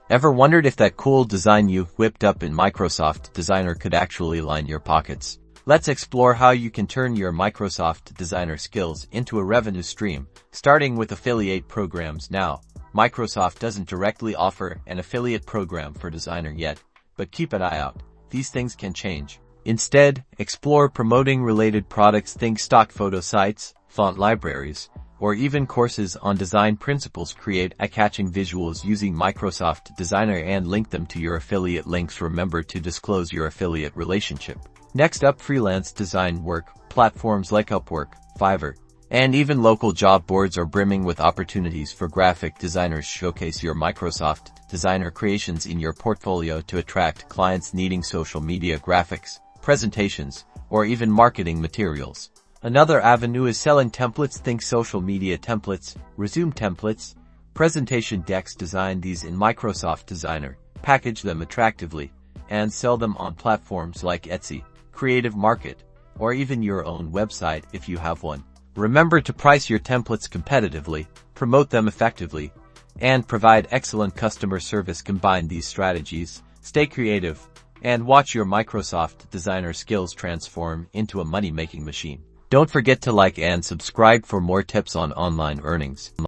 Ever wondered if that cool design you whipped up in Microsoft Designer could actually line your pockets? Let's explore how you can turn your Microsoft Designer skills into a revenue stream, starting with affiliate programs. Now, Microsoft doesn't directly offer an affiliate program for Designer yet, but keep an eye out. These things can change. Instead, explore promoting related products. Think stock photo sites, font libraries, or even courses on design principles. Create eye-catching visuals using Microsoft Designer and link them to your affiliate links. Remember to disclose your affiliate relationship. Next up, freelance design work. Platforms like Upwork, Fiverr, and even local job boards are brimming with opportunities for graphic designers. Showcase your Microsoft Designer creations in your portfolio to attract clients needing social media graphics, presentations, or even marketing materials. Another avenue is selling templates. Think social media templates, resume templates, presentation decks. Design these in Microsoft Designer, package them attractively, and sell them on platforms like Etsy, Creative Market, or even your own website if you have one. Remember to price your templates competitively, promote them effectively, and provide excellent customer service. Combine these strategies, stay creative, and watch your Microsoft Designer skills transform into a money-making machine. Don't forget to like and subscribe for more tips on online earnings.